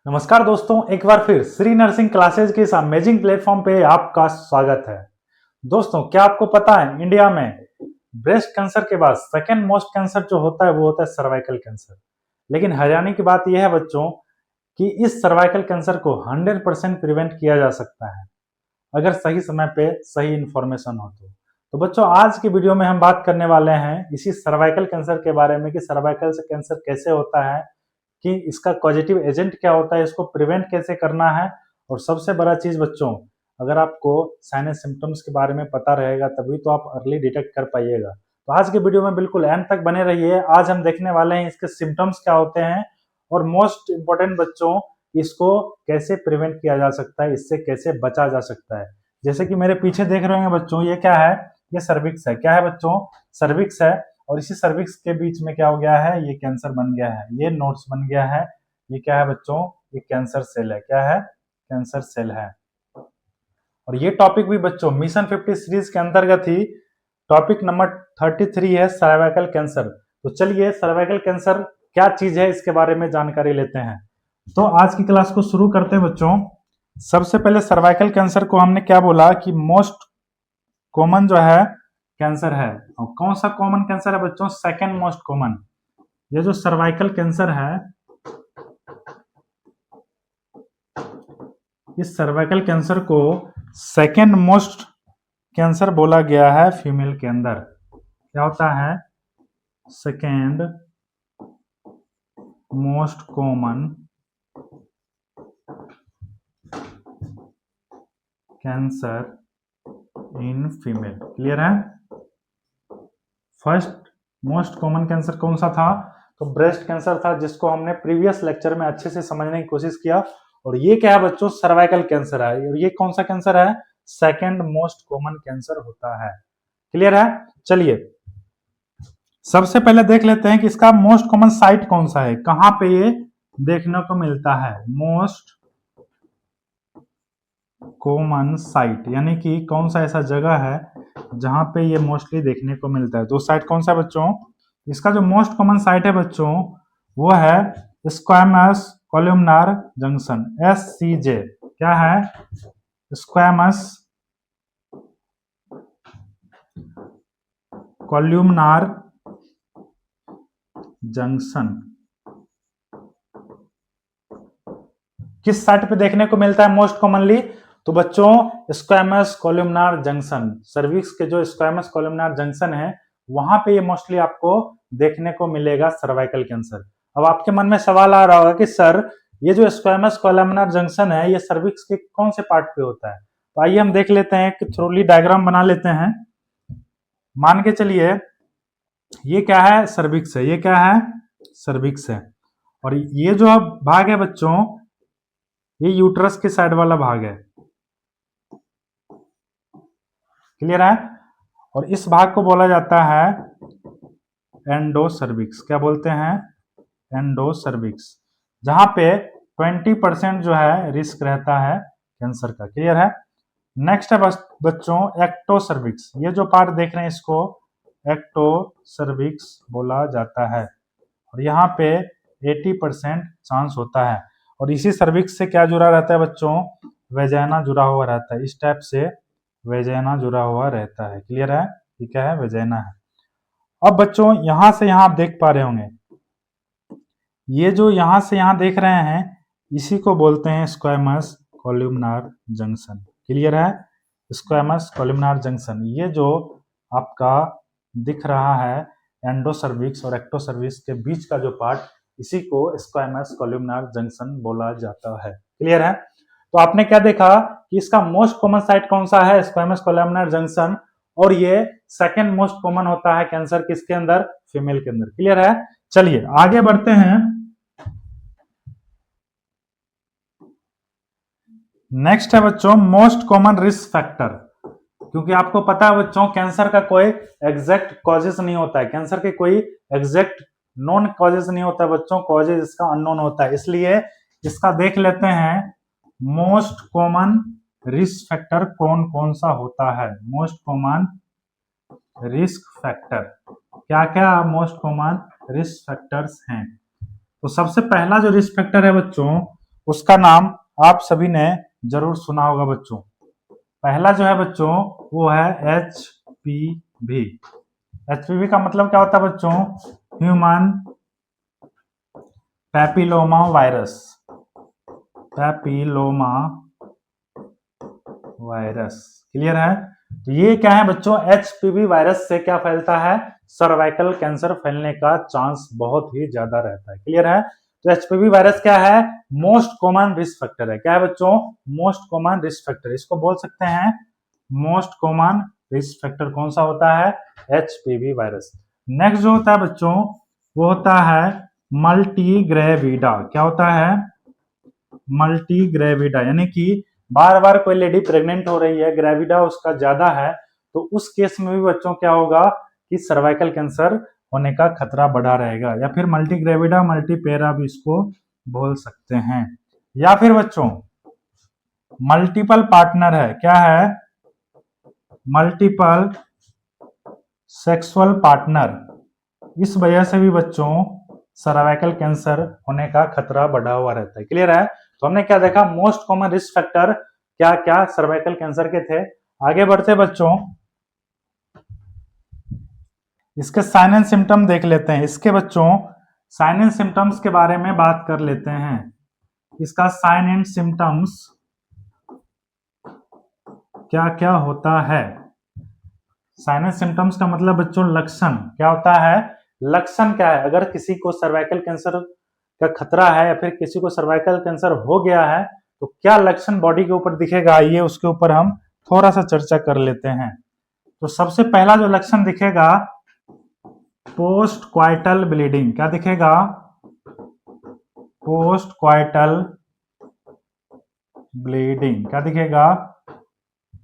नमस्कार दोस्तों, एक बार फिर श्री नर्सिंग क्लासेज के इस अमेजिंग प्लेटफॉर्म पे आपका स्वागत है। दोस्तों, क्या आपको पता है इंडिया में ब्रेस्ट कैंसर के बाद सेकेंड मोस्ट कैंसर जो होता है वो होता है सर्वाइकल कैंसर। लेकिन हैरानी की बात यह है बच्चों कि इस सर्वाइकल कैंसर को 100% प्रिवेंट किया जा सकता है अगर सही समय पे सही इंफॉर्मेशन हो तो बच्चों, आज की वीडियो में हम बात करने वाले हैं इसी सर्वाइकल कैंसर के बारे में कि सर्वाइकल कैंसर कैसे होता है, कि इसका पॉजिटिव एजेंट क्या होता है, इसको प्रिवेंट कैसे करना है। और सबसे बड़ा चीज बच्चों, अगर आपको साइन एंड सिम्टम्स के बारे में पता रहेगा तभी तो आप अर्ली डिटेक्ट कर पाइएगा। तो आज के वीडियो में बिल्कुल एंड तक बने रहिए। आज हम देखने वाले हैं इसके सिम्टम्स क्या होते हैं और मोस्ट इंपोर्टेंट बच्चों, इसको कैसे प्रिवेंट किया जा सकता है, इससे कैसे बचा जा सकता है। जैसे कि मेरे पीछे देख रहे हैं बच्चों, ये क्या है? ये सर्विक्स है। क्या है बच्चों? सर्विक्स है। और इसी सर्विक्स के बीच में क्या हो गया है? ये कैंसर बन गया है, ये नोड्स बन गया है। ये क्या है बच्चों? ये कैंसर सेल है। क्या है? कैंसर सेल है। और ये टॉपिक भी बच्चों मिशन 50 सीरीज के अंतर्गत ही टॉपिक नंबर 33 है, सर्वाइकल कैंसर। तो चलिए सर्वाइकल कैंसर क्या चीज है इसके बारे में जानकारी लेते हैं। तो आज की क्लास को शुरू करते हैं बच्चों। सबसे पहले सर्वाइकल कैंसर को हमने क्या बोला कि मोस्ट कॉमन जो है कैंसर है। और कौन सा कॉमन कैंसर है बच्चों? Second most common. ये जो सर्वाइकल कैंसर है, इस सर्वाइकल कैंसर को सेकेंड मोस्ट कैंसर बोला गया है फीमेल के अंदर। क्या होता है? Second most common cancer in female. Clear है? फर्स्ट मोस्ट कॉमन कैंसर कौन सा था? तो ब्रेस्ट कैंसर था, जिसको हमने प्रीवियस लेक्चर में अच्छे से समझने की कोशिश किया। और ये क्या है बच्चों? सर्वाइकल कैंसर है। और ये कौन सा कैंसर है? सेकेंड मोस्ट कॉमन कैंसर होता है। क्लियर है? चलिए सबसे पहले देख लेते हैं कि इसका मोस्ट कॉमन साइट कौन सा है, कहां पे ये देखने को मिलता है। मोस्ट कॉमन साइट यानी कि कौन सा ऐसा जगह है जहां पे ये मोस्टली देखने को मिलता है। तो साइट कौन सा है बच्चों? इसका जो मोस्ट कॉमन साइट है बच्चों वो है स्क्वैमस कॉलमनार जंक्शन, SCJ। क्या है? स्क्वैमस कॉलमनार जंक्शन किस साइट पे देखने को मिलता है मोस्ट कॉमनली? तो बच्चों स्क्वैमस कॉलमनार जंक्शन, सर्विक्स के जो स्क्वैमस कॉलमनार जंक्शन है वहां पे ये मोस्टली आपको देखने को मिलेगा सर्वाइकल कैंसर। अब आपके मन में सवाल आ रहा होगा कि सर ये जो स्क्वैमस कॉलमनार जंक्शन है ये सर्विक्स के कौन से पार्ट पे होता है? तो आइए हम देख लेते हैं कि थ्रोली डायग्राम बना लेते हैं। मान के चलिए ये क्या है? सर्विक्स है। ये क्या है? सर्विक्स है। और ये जो भाग है बच्चों ये यूट्रस के साइड वाला भाग है। क्लियर है? और इस भाग को बोला जाता है एंडोसर्विक्स। क्या बोलते हैं? एंडोसर्विक्स, जहां पे 20% जो है रिस्क रहता है कैंसर का। क्लियर है? नेक्स्ट है बच्चों एक्टोसर्विक्स। ये जो पार्ट देख रहे हैं इसको एक्टोसर्विक्स बोला जाता है। और यहाँ पे 80% चांस होता है। और इसी सर्विक्स से क्या जुड़ा रहता है बच्चों? वेजाइना जुड़ा हुआ रहता है। इस टाइप से वेजाइना जुड़ा हुआ रहता है। क्लियर है? ये क्या है? वेजाइना है। अब बच्चों यहां से यहां आप देख पा रहे होंगे, ये जो यहां से यहां देख रहे हैं इसी को बोलते हैं स्क्वैमस कॉलमनार जंक्शन। क्लियर है? स्क्वैमस कॉलमनार जंक्शन, ये जो आपका दिख रहा है एंडोसर्विक्स और एक्टोसर्विक्स के बीच का जो पार्ट, इसी को स्क्वैमस कॉलमनार जंक्शन बोला जाता है। क्लियर है? तो आपने क्या देखा कि इसका मोस्ट कॉमन साइट कौन सा है? Squamous columnar junction. और ये सेकेंड मोस्ट कॉमन होता है कैंसर किसके अंदर? फीमेल के अंदर। क्लियर है? चलिए आगे बढ़ते हैं। नेक्स्ट है बच्चों मोस्ट कॉमन रिस्क फैक्टर। क्योंकि आपको पता है बच्चों कैंसर का कोई एग्जैक्ट कॉजेस नहीं होता है, कैंसर के कोई एग्जैक्ट नॉन कॉजेस नहीं होता है बच्चों, कॉजेस इसका अननोन होता है। इसलिए इसका देख लेते हैं मोस्ट कॉमन रिस्क फैक्टर कौन कौन सा होता है। मोस्ट कॉमन रिस्क फैक्टर क्या क्या मोस्ट कॉमन रिस्क फैक्टर्स हैं? तो सबसे पहला जो रिस्क फैक्टर है बच्चों उसका नाम आप सभी ने जरूर सुना होगा बच्चों। पहला जो है बच्चों वो है HPV। HPV का मतलब क्या होता है बच्चों? Human papilloma virus. Papilloma virus, clear है? तो ये क्या है बच्चों? HPV वायरस से क्या फैलता है? सर्वाइकल कैंसर फैलने का चांस बहुत ही ज्यादा रहता है, क्लियर है? तो HPV वायरस क्या है? मोस्ट कॉमन रिस्क फैक्टर है। क्या है बच्चों? मोस्ट कॉमन रिस्क फैक्टर, इसको बोल सकते हैं मोस्ट कॉमन रिस्क फैक्टर। कौन सा होता है? HPV virus. नेक्स्ट जो होता है बच्चों वो होता है मल्टीग्रेविडा। क्या होता है? मल्टीग्रेविडा, यानी कि बार बार कोई लेडी प्रेग्नेंट हो रही है, ग्रेविडा उसका ज्यादा है, तो उस केस में भी बच्चों क्या होगा कि सर्वाइकल कैंसर होने का खतरा बढ़ा रहेगा। या फिर मल्टीग्रेविडा, मल्टीपेरा भी इसको बोल सकते हैं। या फिर बच्चों मल्टीपल पार्टनर है। क्या है? Multiple sexual partner. इस वजह से भी बच्चों सर्वाइकल कैंसर होने का खतरा बढ़ा हुआ रहता है, क्लियर है? तो हमने क्या देखा? मोस्ट कॉमन रिस्क फैक्टर क्या क्या सर्वाइकल कैंसर के थे। आगे बढ़ते बच्चों, इसके साइन एंड सिम्टम देख लेते हैं। इसके बच्चों साइन एंड सिम्टम्स के बारे में बात कर लेते हैं। इसका साइन एंड सिम्टम्स क्या क्या होता है? साइन एंड सिम्टम्स का मतलब बच्चों लक्षण। क्या होता है? लक्षण क्या है? अगर किसी को सर्वाइकल कैंसर का खतरा है या फिर किसी को सर्वाइकल कैंसर हो गया है तो क्या लक्षण बॉडी के ऊपर दिखेगा, ये उसके ऊपर हम थोड़ा सा चर्चा कर लेते हैं। तो सबसे पहला जो लक्षण दिखेगा पोस्ट क्वाइटल ब्लीडिंग। क्या दिखेगा? Post क्वाइटल bleeding. क्या दिखेगा?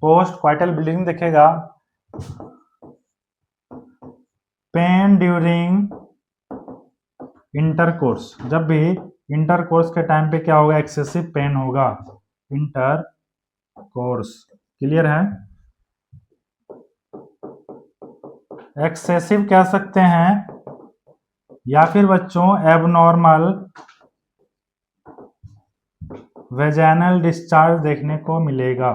पोस्ट क्वाइटल ब्लीडिंग दिखेगा। पेन ड्यूरिंग इंटरकोर्स, जब भी इंटरकोर्स के टाइम पे क्या होगा? एक्सेसिव पेन होगा। इंटरकोर्स, क्लियर है? एक्सेसिव कह सकते हैं या फिर बच्चों एबनॉर्मल वेजाइनल डिस्चार्ज देखने को मिलेगा।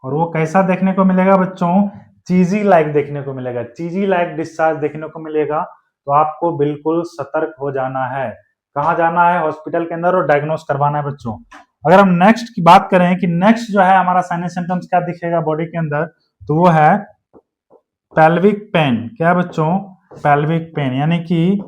और वो कैसा देखने को मिलेगा बच्चों? चीजी लाइक देखने को मिलेगा। चीजी लाइक डिस्चार्ज देखने को मिलेगा। तो आपको बिल्कुल सतर्क हो जाना है। कहाँ जाना है? हॉस्पिटल के अंदर, और डायग्नोस करवाना है बच्चों। अगर हम नेक्स्ट की बात करें कि नेक्स्ट जो है हमारा साइन एंड सिम्टम्स क्या दिखेगा बॉडी के अंदर, तो वो है पेल्विक पेन। क्या है बच्चों? पेल्विक पेन, यानी कि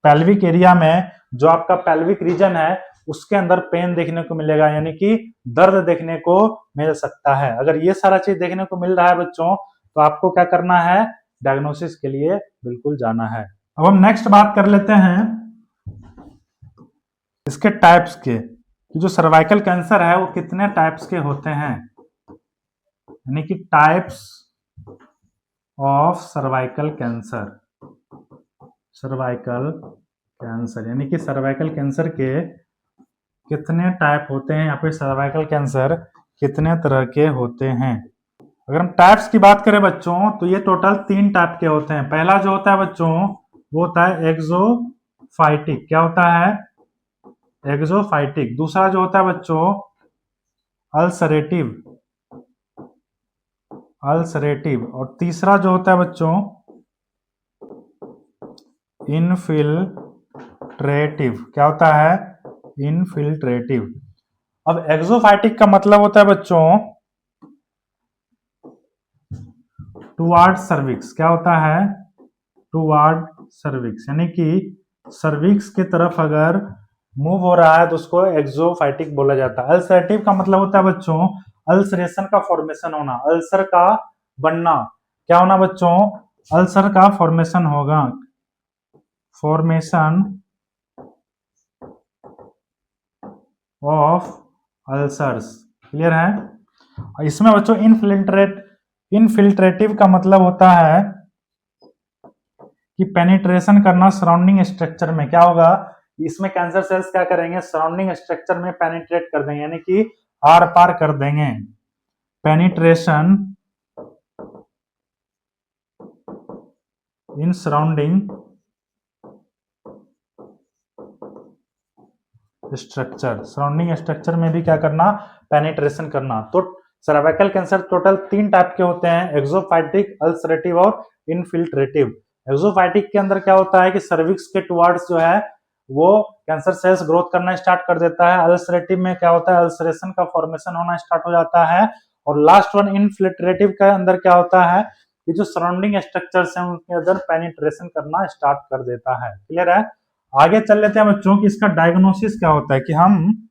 पेल्विक एरिया में जो आपका पेल्विक रीजन है उसके अंदर पेन देखने को मिलेगा, यानी कि दर्द देखने को मिल सकता है। अगर ये सारा चीज देखने को मिल रहा है बच्चों तो आपको क्या करना है? डायग्नोसिस के लिए बिल्कुल जाना है। अब हम नेक्स्ट बात कर लेते हैं इसके टाइप्स के, कि जो सर्वाइकल कैंसर है वो कितने टाइप्स के होते हैं, यानी कि types of cervical cancer. Cervical cancer यानी कि सर्वाइकल कैंसर के कितने टाइप होते हैं, या फिर सर्वाइकल कैंसर कितने तरह के होते हैं। अगर हम टाइप्स की बात करें बच्चों तो ये टोटल 3 टाइप के होते हैं। पहला जो होता है बच्चों वो होता है एक्सोफाइटिक। क्या होता है? एक्सोफाइटिक। दूसरा जो होता है बच्चों अल्सरेटिव। अल्सरेटिव। और तीसरा जो होता है बच्चों इनफिल्ट्रेटिव। क्या होता है? इनफिल्ट्रेटिव। अब एक्सोफाइटिक का मतलब होता है बच्चों टुवार्ड सर्विक्स। क्या होता है? टुवार्ड सर्विक्स, यानी कि सर्विक्स की तरफ अगर मूव हो रहा है तो उसको एक्सोफाइटिक बोला जाता है। अल्सरेटिव का मतलब होता है बच्चों अल्सरेशन का फॉर्मेशन होना, अल्सर का बनना। क्या होना बच्चों? अल्सर का फॉर्मेशन होगा। फॉर्मेशन ऑफ अल्सर्स, क्लियर है? इसमें बच्चों इनफिल्ट्रेटिव का मतलब होता है कि पेनिट्रेशन करना सराउंडिंग स्ट्रक्चर में। क्या होगा? इसमें कैंसर सेल्स क्या करेंगे? सराउंडिंग स्ट्रक्चर में पेनिट्रेट कर देंगे, यानी कि आर पार कर देंगे। Penetration in surrounding structure, surrounding structure में भी क्या करना, पेनिट्रेशन करना। तो सर्वाइकल कैंसर टोटल 3 टाइप के होते हैं, एक्सोफाइटिक, अल्सरेटिव और इनफिल्ट्रेटिव। एक्सोफाइटिक के अंदर क्या होता है कि सर्विक्स के टुवर्ड्स जो है वो कैंसर सेल्स ग्रोथ करना स्टार्ट कर देता है। अल्सरेटिव में क्या होता है, अल्सरेशन का फॉर्मेशन होना स्टार्ट हो जाता है। और लास्ट वन इनफिल्ट्रेटिव के अंदर क्या होता है कि जो सराउंडिंग स्ट्रक्चर्स हैं उनके अंदर पेनिट्रेशन करना स्टार्ट कर देता है। क्लियर है? आगे चल लेते हैं बच्चों कि इसका डायग्नोसिस क्या होता है, कि हम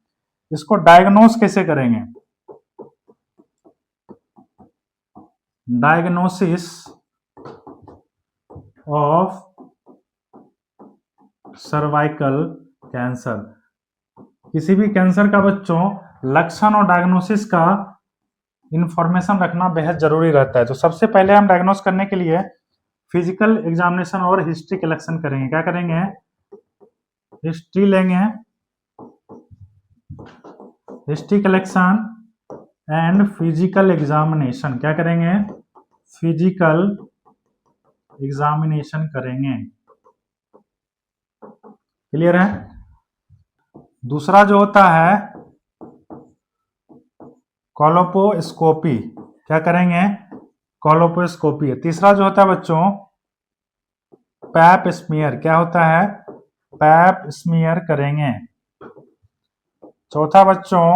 इसको डायग्नोस कैसे करेंगे। डायग्नोसिस ऑफ सर्वाइकल कैंसर, किसी भी कैंसर का बच्चों लक्षण और डायग्नोसिस का इंफॉर्मेशन रखना बेहद जरूरी रहता है। तो सबसे पहले हम डायग्नोस करने के लिए फिजिकल एग्जामिनेशन और हिस्ट्री कलेक्शन करेंगे। क्या करेंगे, हिस्ट्री लेंगे, history collection and physical examination. क्या करेंगे, फिजिकल एग्जामिनेशन करेंगे। क्लियर है? दूसरा जो होता है कोलोपोस्कोपी, क्या करेंगे, कोलोपोस्कोपी। तीसरा जो होता है बच्चों पैप स्मीयर, क्या होता है, पैप स्मीयर करेंगे। चौथा बच्चों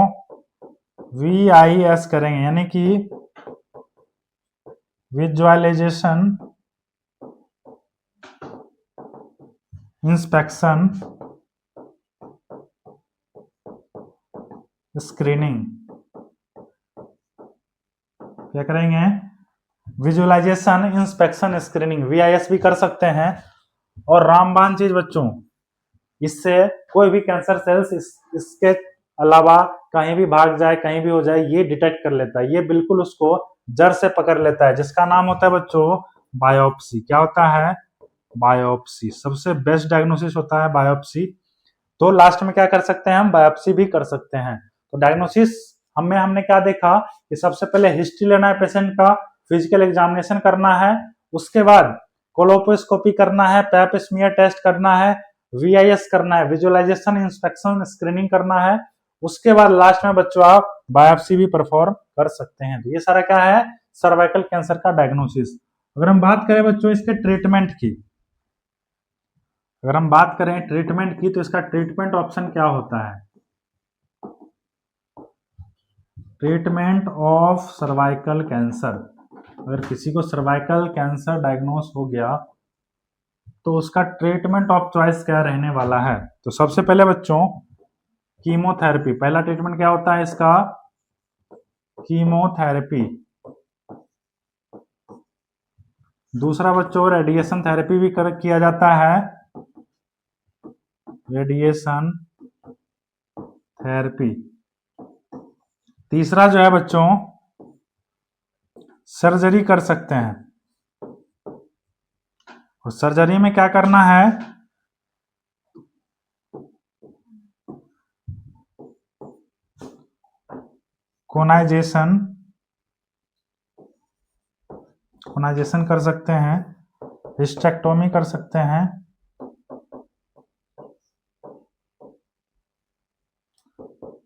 VIS करेंगे, यानी कि विजुअलाइजेशन इंस्पेक्शन स्क्रीनिंग। क्या करेंगे, विजुअलाइजेशन इंस्पेक्शन स्क्रीनिंग, VIS भी कर सकते हैं। और रामबाण चीज बच्चों, इससे कोई भी कैंसर सेल्स इसके अलावा कहीं भी भाग जाए, कहीं भी हो जाए, ये डिटेक्ट कर लेता है, ये बिल्कुल उसको जड़ से पकड़ लेता है, जिसका नाम होता है बच्चों बायोप्सी। क्या होता है, बायोप्सी। सबसे बेस्ट डायग्नोसिस होता है बायोप्सी। तो लास्ट में क्या कर सकते हैं, हम बायोप्सी भी कर सकते हैं। तो डायग्नोसिस हमने क्या देखा कि सबसे पहले हिस्ट्री लेना है पेशेंट का, फिजिकल एग्जामिनेशन करना है, उसके बाद कोलोपोस्कोपी करना है, पैप स्मीयर टेस्ट करना है, VIS करना है, विजुअलाइजेशन इंस्पेक्शन स्क्रीनिंग करना है, उसके बाद लास्ट में बच्चों आप बायोप्सी भी परफॉर्म कर सकते हैं। तो ये सारा क्या है, सर्वाइकल कैंसर का डायग्नोसिस। अगर हम बात करें बच्चों इसके ट्रीटमेंट की, अगर हम बात करें ट्रीटमेंट की, तो इसका ट्रीटमेंट ऑप्शन क्या होता है, ट्रीटमेंट ऑफ सर्वाइकल कैंसर। अगर किसी को सर्वाइकल कैंसर डायग्नोस हो गया तो उसका ट्रीटमेंट ऑफ चॉइस क्या रहने वाला है। तो सबसे पहले बच्चों कीमोथेरेपी, पहला ट्रीटमेंट क्या होता है इसका, कीमोथेरेपी। दूसरा बच्चों रेडिएशन थेरेपी भी किया जाता है, रेडिएशन थेरेपी। तीसरा जो है बच्चों सर्जरी कर सकते हैं। और सर्जरी में क्या करना है, कोनाइजेशन कर सकते हैं, हिस्टेक्टोमी कर सकते हैं,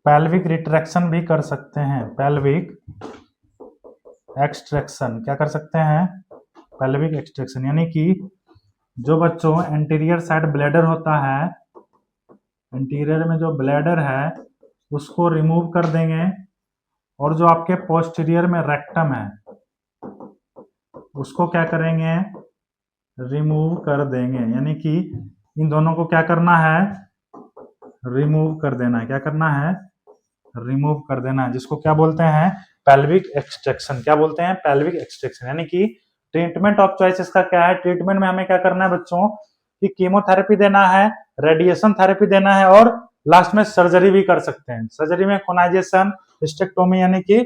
पेल्विक रिट्रैक्शन भी कर सकते हैं, पेल्विक एक्सट्रैक्शन। क्या कर सकते हैं, पेल्विक एक्सट्रैक्शन, यानी कि जो बच्चों एंटीरियर साइड ब्लैडर होता है, एंटीरियर में जो ब्लैडर है उसको रिमूव कर देंगे, और जो आपके पोस्टीरियर में रेक्टम है उसको क्या करेंगे, रिमूव कर देंगे। यानी कि इन दोनों को क्या करना है, रिमूव कर देना है। क्या करना है, रिमूव कर देना है, जिसको क्या बोलते हैं, पेल्विक एक्सट्रैक्शन। क्या बोलते हैं, पेल्विक एक्सट्रैक्शन। यानी कि ट्रीटमेंट ऑफ चॉइस इसका क्या है, ट्रीटमेंट में हमें क्या करना है बच्चों कि कीमोथेरेपी देना है, रेडिएशन थेरेपी देना है, और लास्ट में सर्जरी भी कर सकते हैं। सर्जरी में कोनाइजेशन, हिस्टेक्टोमी, यानी कि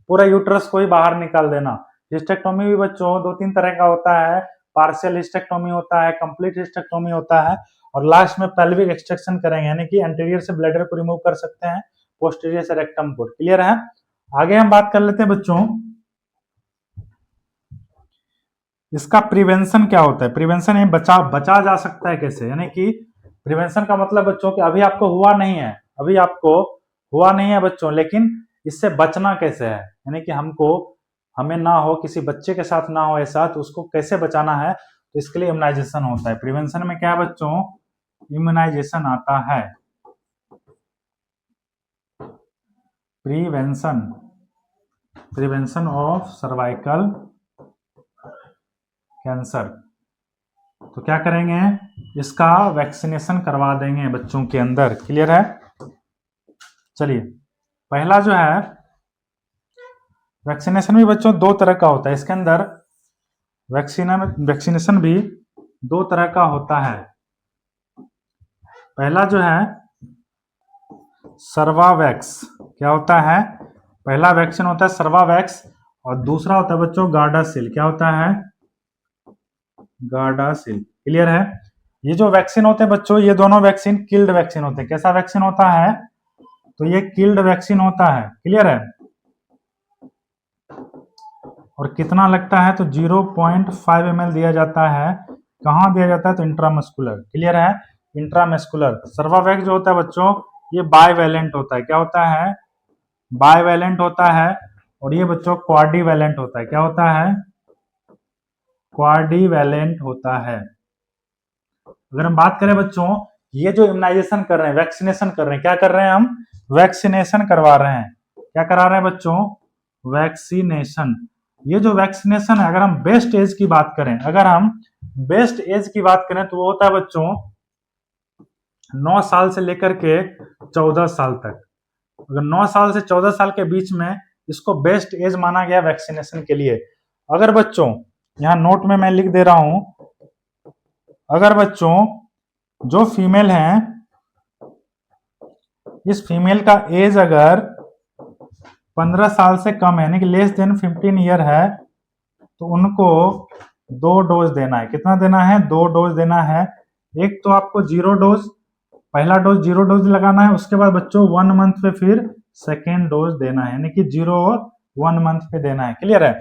पूरा यूट्रस को ही बाहर निकाल देना। हिस्टेक्टोमी भी बच्चों 2-3 तरह का होता है, पार्शियल हिस्टेक्टोमी होता है, कंप्लीट हिस्टेक्टोमी होता है, और लास्ट में पेल्विक एक्सट्रैक्शन करेंगे, यानी कि एंटीरियर से ब्लैडर को रिमूव कर सकते हैं, पोस्टीरियर से रेक्टम को। क्लियर है? आगे हम बात कर लेते हैं बच्चों इसका प्रिवेंशन क्या होता है, प्रिवेंशन बचा जा सकता है कैसे, यानी कि प्रिवेंशन का मतलब बच्चों कि अभी आपको हुआ नहीं है, अभी आपको हुआ नहीं है बच्चों, लेकिन इससे बचना कैसे है, यानी कि हमें ना हो, किसी बच्चे के साथ ना हो ऐसा, तो उसको कैसे बचाना है, तो इसके लिए इम्यूनाइजेशन होता है। प्रिवेंशन में क्या है बच्चों, इम्यूनाइजेशन आता है। Prevention of cervical cancer. तो क्या करेंगे, इसका वैक्सीनेशन करवा देंगे बच्चों के अंदर। क्लियर है। चलिए, पहला जो है वैक्सीनेशन भी बच्चों दो तरह का होता है। इसके अंदर वैक्सीनेशन भी दो तरह का होता है। पहला जो है सर्वावैक्स। क्या होता है, पहला वैक्सीन होता है सर्वावैक्स, और दूसरा होता है बच्चों गार्डासिल। क्या होता है, गार्डासिल। क्लियर है। ये जो वैक्सीन होते हैं बच्चों, ये दोनों वैक्सीन किल्ड वैक्सीन होते हैं। कैसा वैक्सीन होता है, तो ये किल्ड वैक्सीन होता है। क्लियर है। और कितना लगता है, तो 0.5 ml दिया जाता है। कहाँ दिया जाता है, तो इंट्रामस्कुलर। क्लियर है, इंट्रामस्कुलर। सर्वावैक्स जो होता है बच्चों, ये बाइवैलेंट होता है। क्या होता है, बाइवैलेंट होता है। और ये बच्चों क्वाड्रीवैलेंट होता है। क्या होता है, क्वाड्रीवैलेंट होता है। अगर हम बात करें बच्चों, ये जो इम्यूनाइजेशन कर रहे हैं, वैक्सीनेशन कर रहे हैं, क्या कर रहे हैं हम, वैक्सीनेशन करवा रहे हैं। क्या करा रहे हैं बच्चों, वैक्सीनेशन। ये जो वैक्सीनेशन है, अगर हम बेस्ट एज की बात करें, अगर हम बेस्ट एज की बात करें, तो वो होता है बच्चों 9 साल से लेकर के 14 साल तक। अगर 9 साल से 14 साल के बीच में इसको बेस्ट एज माना गया वैक्सीनेशन के लिए। अगर बच्चों, यहाँ नोट में मैं लिख दे रहा हूं, अगर बच्चों जो फीमेल हैं, इस फीमेल का एज अगर 15 साल से कम है, यानी कि लेस देन 15 ईयर है, तो उनको 2 डोज देना है। कितना देना है, 2 डोज देना है। एक तो आपको 0 डोज, पहला डोज 0 डोज लगाना है। उसके बाद बच्चों 1 मंथ पे फिर सेकेंड डोज देना है, यानी कि 0 और 1 मंथ पे देना है। क्लियर है।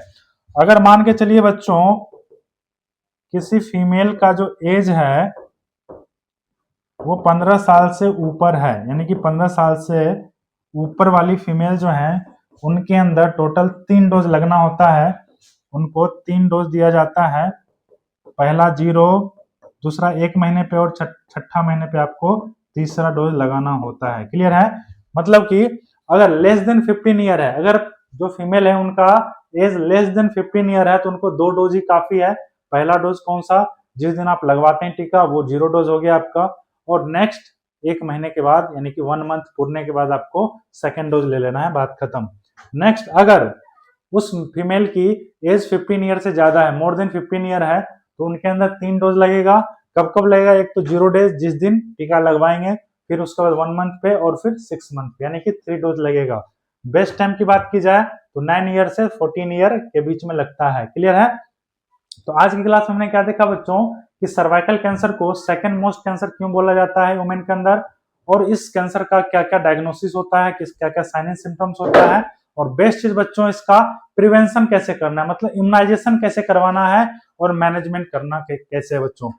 अगर मान के चलिए बच्चों, किसी फीमेल का जो एज है वो 15 साल से ऊपर है, यानी कि 15 साल से ऊपर वाली फीमेल जो है, उनके अंदर टोटल 3 डोज लगना होता है। उनको 3 डोज दिया जाता है। पहला 0, दूसरा 1 महीने पे, और छठा महीने पे आपको तीसरा डोज लगाना होता है। क्लियर है। मतलब कि अगर लेस देन 15 ईयर है, अगर जो फीमेल है उनका एज लेस देन 15 ईयर है, तो उनको 2 डोज ही काफी है। पहला डोज कौन सा, जिस दिन आप लगवाते हैं टीका, वो 0 डोज हो गया आपका। और नेक्स्ट 1 महीने के बाद, यानी कि 1 मंथ पूरने के बाद आपको सेकेंड डोज ले लेना है, बात खत्म। नेक्स्ट, अगर उस फीमेल की एज 15 ईयर से ज्यादा है, मोर देन 15 ईयर है, तो उनके अंदर 3 डोज लगेगा। कब कब लगेगा, एक तो 0 डेज जिस दिन टीका लगवाएंगे, फिर उसके बाद 1 मंथ पे, और फिर 6 मंथ पे, यानी कि 3 डोज लगेगा। बेस्ट टाइम की बात की जाए तो 9 ईयर से 14 ईयर के बीच में लगता है। क्लियर है। तो आज की क्लास में हमने क्या देखा बच्चों, कि सर्वाइकल कैंसर को सेकंड मोस्ट कैंसर क्यों बोला जाता है वुमेन के अंदर, और इस कैंसर का क्या क्या डायग्नोसिस होता है, किस क्या क्या साइन एंड सिम्टम्स होता है, और बेस्ट चीज बच्चों इसका प्रिवेंशन कैसे करना है, मतलब इम्यूनाइजेशन कैसे करवाना है, और मैनेजमेंट करना कैसे है बच्चों।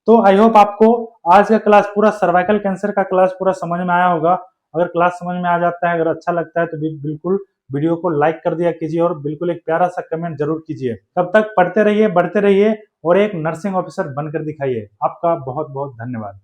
तो आई होप आपको आज का क्लास पूरा सर्वाइकल कैंसर का क्लास पूरा समझ में आया होगा। अगर क्लास समझ में आ जाता है, अगर अच्छा लगता है, तो बिल्कुल वीडियो को लाइक कर दिया कीजिए, और बिल्कुल एक प्यारा सा कमेंट जरूर कीजिए। तब तक पढ़ते रहिए, बढ़ते रहिए, और एक नर्सिंग ऑफिसर बनकर दिखाइए। आपका बहुत बहुत धन्यवाद।